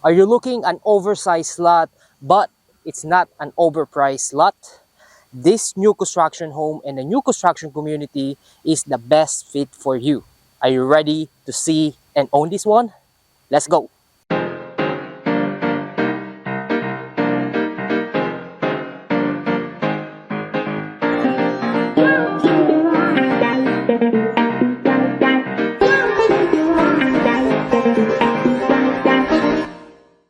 Are you looking an oversized lot, but it's not an overpriced lot? This new construction home and the new construction community is the best fit for you. Are you ready to see and own this one? Let's go.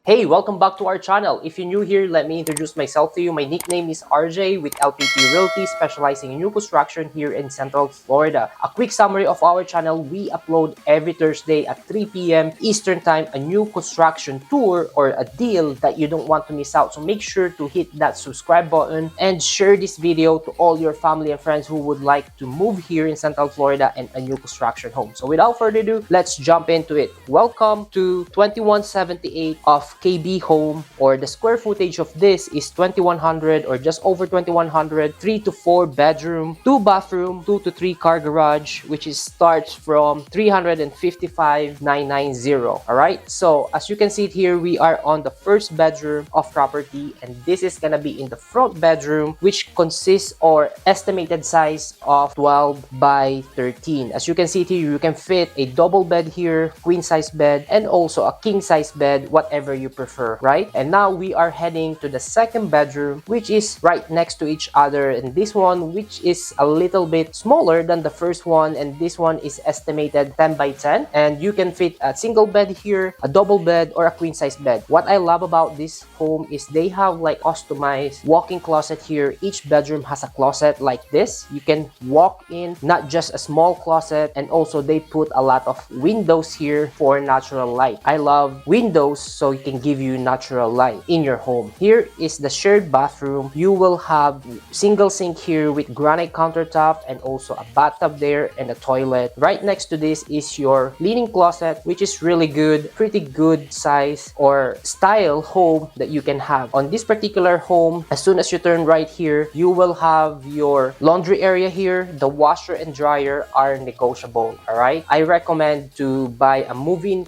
Hey, welcome back to our channel. If you're new here, let me introduce myself to you. My nickname is RJ with LPP Realty, specializing in new construction here in Central Florida. A quick summary of our channel: we upload every Thursday at 3 p.m. Eastern Time a new construction tour or a deal that you don't want to miss out. So make sure to hit that subscribe button and share this video to all your family and friends who would like to move here in Central Florida and a new construction home. So without further ado, let's jump into it. Welcome to 2178 of KB home, or the square footage of this is 2100 or just over 2100. 3 to 4 bedroom, 2 bathroom, 2 to 3 car garage, which is starts from 355,990. All right, so as you can see here, we are on the first bedroom of property, and this is gonna be in the front bedroom, which consists or estimated size of 12 by 13. As you can see here, you can fit a double bed here, queen size bed, and also a king size bed, whatever you prefer, right? And now we are heading to the second bedroom, which is right next to each other, and this one, which is a little bit smaller than the first one, and this one is estimated 10 by 10, and you can fit a single bed here, a double bed, or a queen size bed. What I love about this home is they have like customized walk-in closet here. Each bedroom has a closet like this. You can walk in, not just a small closet, and also they put a lot of windows here for natural light. I love windows, so you can give you natural light in your home. Here is the shared bathroom. You will have single sink here with granite countertop and also a bathtub there and a toilet. Right next to this is your linen closet, which is really good, pretty good size or style home that you can have. On this particular home, as soon as you turn right here, you will have your laundry area here. The washer and dryer are negotiable. All right, I recommend to buy a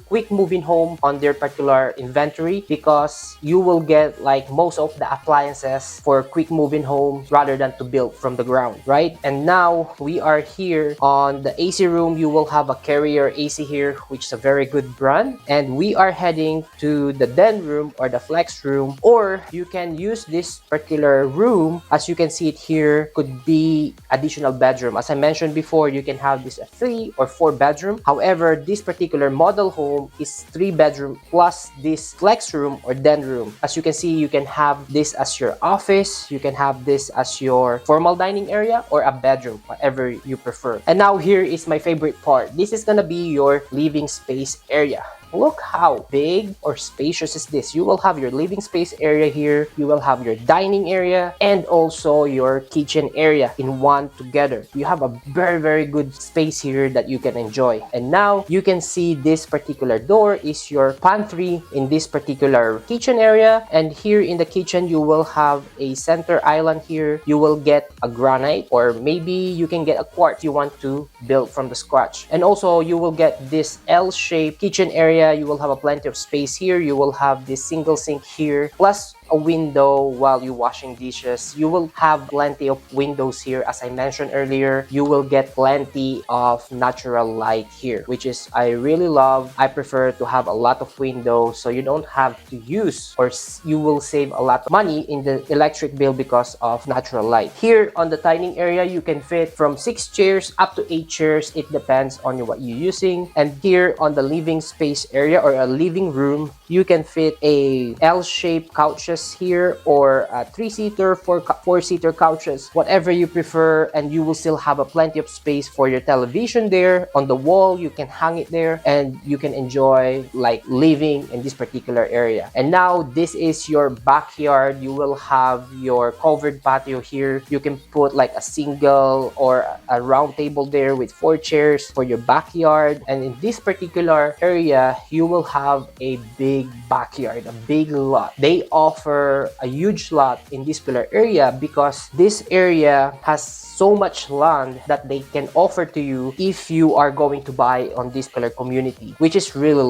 quick move-in home on their particular inventory, because you will get like most of the appliances for quick move-in homes rather than to build from the ground, right? And now we are here on the AC room. You will have a Carrier AC here, which is a very good brand, and we are heading to the den room or the flex room, or you can use this particular room. As you can see it here, could be additional bedroom. As I mentioned before, you can have this a 3 or 4 bedroom. However, this particular model home is 3 bedroom plus this flex room or den room. As you can see, you can have this as your office, you can have this as your formal dining area, or a bedroom, whatever you prefer. And now here is my favorite part. This is gonna be your living space area. Look how big or spacious is this. You will have your living space area here, you will have your dining area, and also your kitchen area in one together. You have a very good space here that you can enjoy. And now you can see this particular door is your pantry in this particular kitchen area, and here in the kitchen you will have a center island here. You will get a granite, or maybe you can get a quartz you want to build from the scratch. And also you will get this L-shaped kitchen area. You will have a plenty of space here. You will have this single sink here, plus a window while you're washing dishes. You will have plenty of windows here. As I mentioned earlier, you will get plenty of natural light here, which is I really love. I prefer to have a lot of windows, so you don't have to use, or you will save a lot of money in the electric bill because of natural light. Here on the dining area, you can fit from 6 chairs up to 8 chairs. It depends on what you're using. And here on the living space area or a living room, you can fit a L-shaped couches here, or a 3-seater, 4-seater couches, whatever you prefer, and you will still have a plenty of space for your television there. On the wall, you can hang it there, and you can enjoy like living in this particular area. And now this is your backyard. You will have your covered patio here. You can put like a single or a round table there with 4 chairs for your backyard. And in this particular area, you will have a big backyard, a big lot. They offer offer a huge lot in this particular area because this area has so much land that they can offer to you if you are going to buy on this particular community, which is really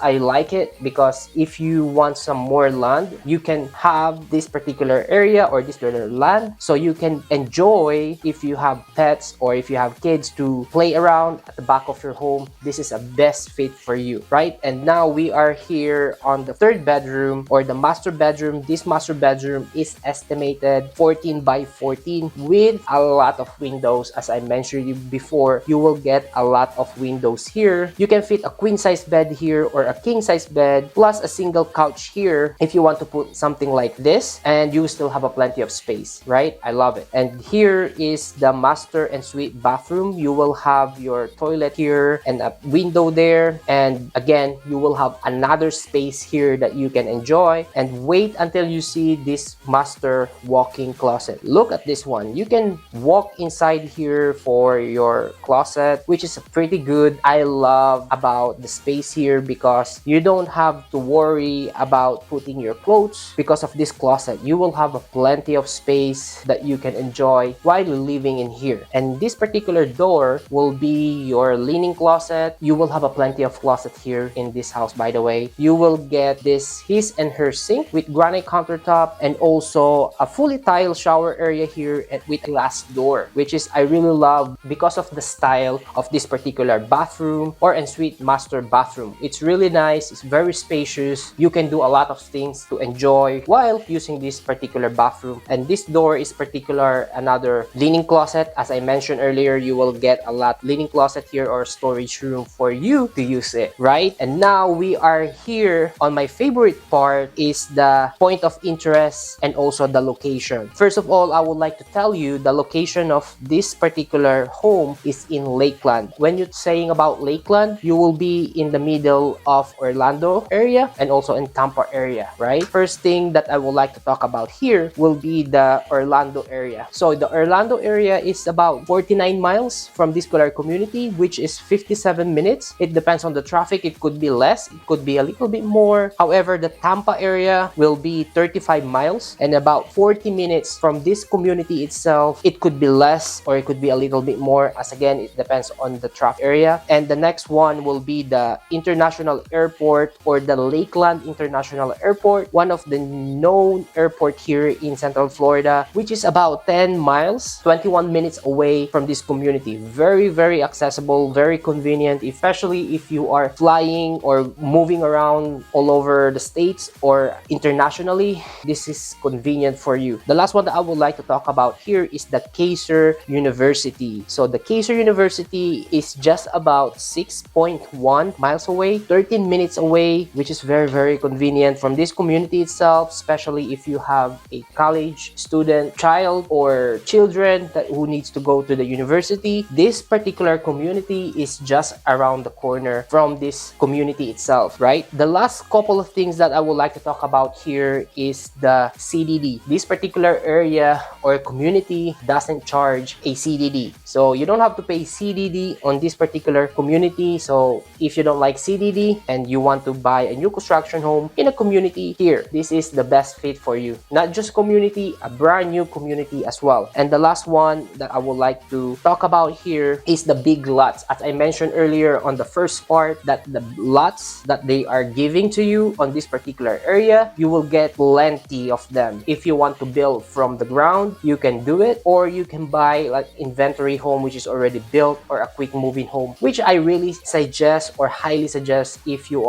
I like it, because if you want some more land, you can have this particular area or this particular land, so you can enjoy if you have pets or if you have kids to play around at the back of your home. This is a best fit for you, right? And now we are here on the third bedroom or the master bedroom. This master bedroom is estimated 14 by 14 with a lot of windows. As I mentioned before, you will get a lot of windows here. You can fit a queen size bed here or a king size bed plus a single couch here if you want to put something like this, and you still have a plenty of space, right? I love it. And here is the master and suite bathroom. You will have your toilet here and a window there, and again you will have another space here that you can enjoy. And wait until you see this master walk-in closet. Look at this one. You can walk inside here for your closet, which is pretty good. I love about the space here because you don't have to worry about putting your clothes because of this closet. You will have a plenty of space that you can enjoy while living in here. And this particular door will be your linen closet. You will have a plenty of closet here in this house, by the way. You will get this his and her sink with granite countertop and also a fully tiled shower area here and with a glass door, which is I really love because of the style of this particular bathroom or ensuite master bathroom. It's really nice. It's very spacious. You can do a lot of things to enjoy while using this particular bathroom. And this door is particular another linen closet. As I mentioned earlier, you will get a lot linen closet here or storage room for you to use it, right? And now we are here on my favorite part is the point of interest and also the location. First of all, I would like to tell you the location of this particular home is in Lakeland. When you're saying about Lakeland, you will be in the middle of Orlando area and also in Tampa area, right? First thing that I would like to talk about here will be the Orlando area. So the Orlando area is about 49 miles from this particular community, which is 57 minutes. It depends on the traffic. It could be less, it could be a little bit more. However, the Tampa area will be 35 miles and about 40 minutes from this community itself. It could be less or it could be a little bit more, as again it depends on the traffic area. And the next one will be the international airport or the Lakeland International Airport, one of the known airport here in Central Florida, which is about 10 miles, 21 minutes away from this community. Very accessible, very convenient, especially if you are flying or moving around all over the states or internationally. This is convenient for you. The last one that I would like to talk about here is the Kaiser University. So the Kaiser University is just about 6.1 miles away, 13 minutes away, which is very convenient from this community itself, especially if you have a college student child or children who needs to go to the university. This particular community is just around the corner from this community itself, right? The last couple of things that I would like to talk about here is the CDD. This particular area or community doesn't charge a CDD, so you don't have to pay CDD on this particular community. So if you don't like CDD and you want to buy a new construction home in a community here, this is the best fit for you. Not just community, a brand new community as well. And the last one that I would like to talk about here is the big lots. As I mentioned earlier on the first part, that the lots that they are giving to you on this particular area, you will get plenty of them. If you want to build from the ground, you can do it, or you can buy like inventory home which is already built or a quick moving home, which I really suggest or highly suggest if you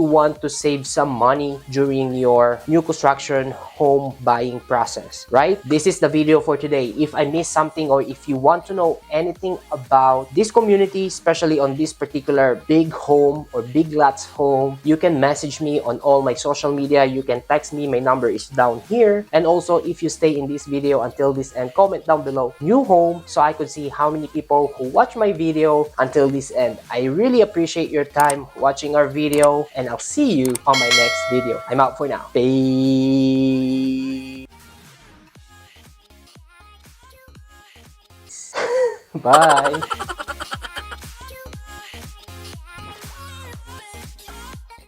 want to save some money during your new construction home buying process, right? This is the video for today. If I missed something or if you want to know anything about this community, especially on this particular big home or big lots home, you can message me on all my social media. You can text me. My number is down here. And also, if you stay in this video until this end, comment down below new home so I could see how many people who watch my video until this end. I really appreciate your time watching our video, and I'll see you on my next video. I'm out for now. Peace. Bye.